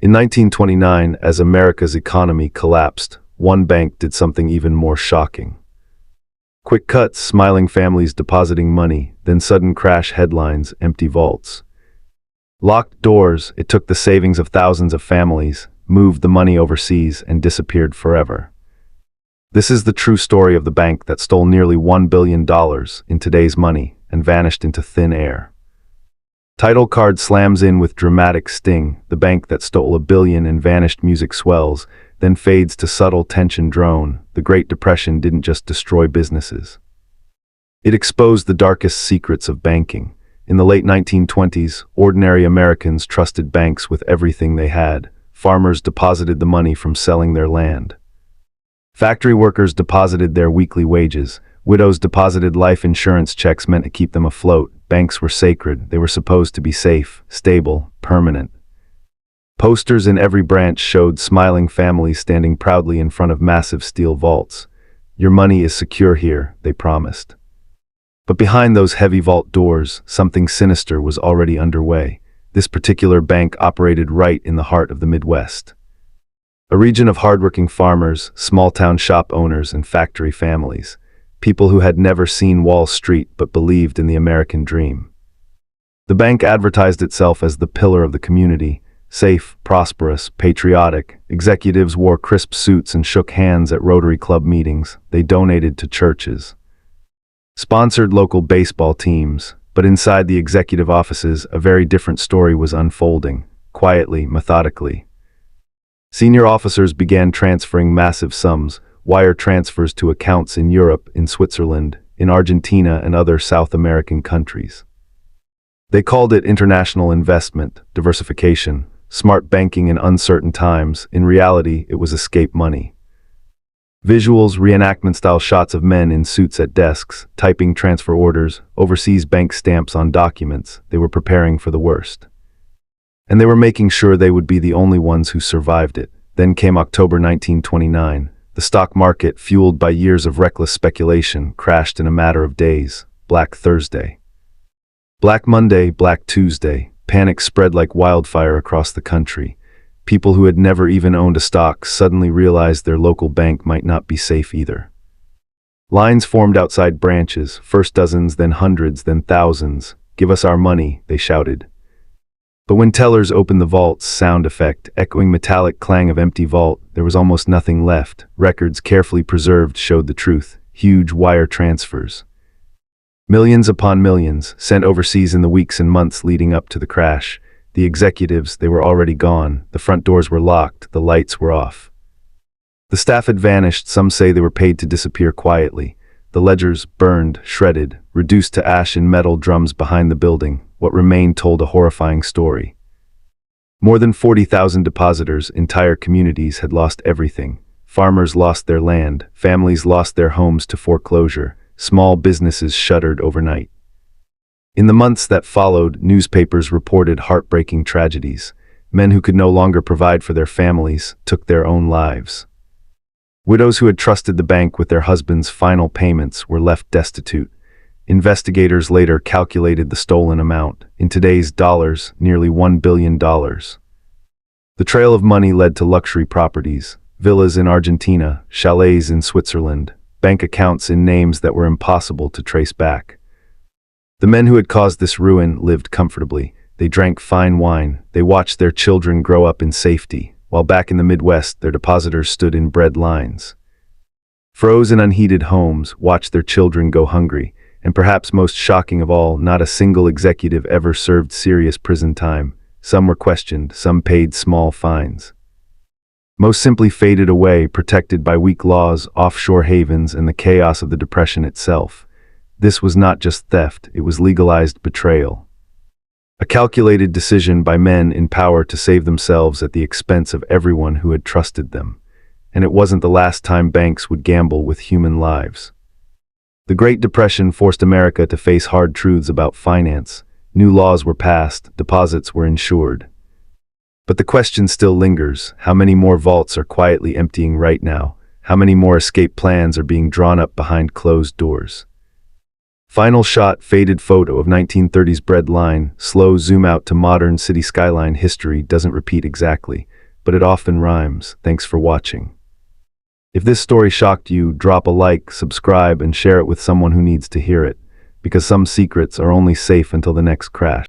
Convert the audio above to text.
In 1929, as America's economy collapsed, one bank did something even more shocking. Quick cuts, smiling families depositing money, then sudden crash headlines, empty vaults. Locked doors, it took the savings of thousands of families, moved the money overseas, and disappeared forever. This is the true story of the bank that stole nearly $1 billion in today's money and vanished into thin air. Title card slams in with dramatic sting, the bank that stole $1 billion and vanished. Music swells, then fades to subtle tension drone. The Great Depression didn't just destroy businesses. It exposed the darkest secrets of banking. In the late 1920s, ordinary Americans trusted banks with everything they had. Farmers deposited the money from selling their land. Factory workers deposited their weekly wages. Widows deposited life insurance checks meant to keep them afloat. Banks were sacred. They were supposed to be safe, stable, permanent. Posters in every branch showed smiling families standing proudly in front of massive steel vaults. Your money is secure here, they promised. But behind those heavy vault doors, something sinister was already underway. This particular bank operated right in the heart of the Midwest. A region of hardworking farmers, small-town shop owners, and factory families. People who had never seen Wall Street but believed in the American dream. The bank advertised itself as the pillar of the community. Safe, prosperous, patriotic, executives wore crisp suits and shook hands at Rotary Club meetings. They donated to churches. Sponsored local baseball teams, but inside the executive offices, a very different story was unfolding, quietly, methodically. Senior officers began transferring massive sums, wire transfers to accounts in Europe, in Switzerland, in Argentina, and other South American countries. They called it international investment, diversification, smart banking in uncertain times. In reality, it was escape money. Visuals, reenactment-style shots of men in suits at desks, typing transfer orders, overseas bank stamps on documents. They were preparing for the worst. And they were making sure they would be the only ones who survived it. Then came October 1929. The stock market, fueled by years of reckless speculation, crashed in a matter of days. Black Thursday. Black Monday, Black Tuesday. Panic spread like wildfire across the country. People who had never even owned a stock suddenly realized their local bank might not be safe either. Lines formed outside branches, first dozens, then hundreds, then thousands. "Give us our money," they shouted. But when tellers opened the vaults, sound effect, echoing metallic clang of empty vault, there was almost nothing left. Records carefully preserved showed the truth. Huge wire transfers. Millions upon millions, sent overseas in the weeks and months leading up to the crash. The executives, they were already gone. The front doors were locked. The lights were off. The staff had vanished. Some say they were paid to disappear quietly. The ledgers, burned, shredded, reduced to ash in metal drums behind the building. What remained told a horrifying story. More than 40,000 depositors, entire communities had lost everything. Farmers lost their land. Families lost their homes to foreclosure. Small businesses shuttered overnight. In the months that followed, newspapers reported heartbreaking tragedies. Men who could no longer provide for their families took their own lives. Widows who had trusted the bank with their husbands' final payments were left destitute. Investigators later calculated the stolen amount. In today's dollars, nearly $1 billion. The trail of money led to luxury properties, villas in Argentina, chalets in Switzerland, bank accounts in names that were impossible to trace back. The men who had caused this ruin lived comfortably. They drank fine wine. They watched their children grow up in safety, while back in the Midwest, their depositors stood in bread lines. Froze in unheated homes, watched their children go hungry, and perhaps most shocking of all, not a single executive ever served serious prison time. Some were questioned, some paid small fines. Most simply faded away, protected by weak laws, offshore havens, and the chaos of the Depression itself. This was not just theft, it was legalized betrayal. A calculated decision by men in power to save themselves at the expense of everyone who had trusted them. And it wasn't the last time banks would gamble with human lives. The Great Depression forced America to face hard truths about finance. New laws were passed, deposits were insured. But the question still lingers: how many more vaults are quietly emptying right now? How many more escape plans are being drawn up behind closed doors? Final shot, faded photo of 1930s bread line, slow zoom out to modern city skyline. History doesn't repeat exactly, but it often rhymes. Thanks for watching. If this story shocked you, drop a like, subscribe, and share it with someone who needs to hear it, because some secrets are only safe until the next crash.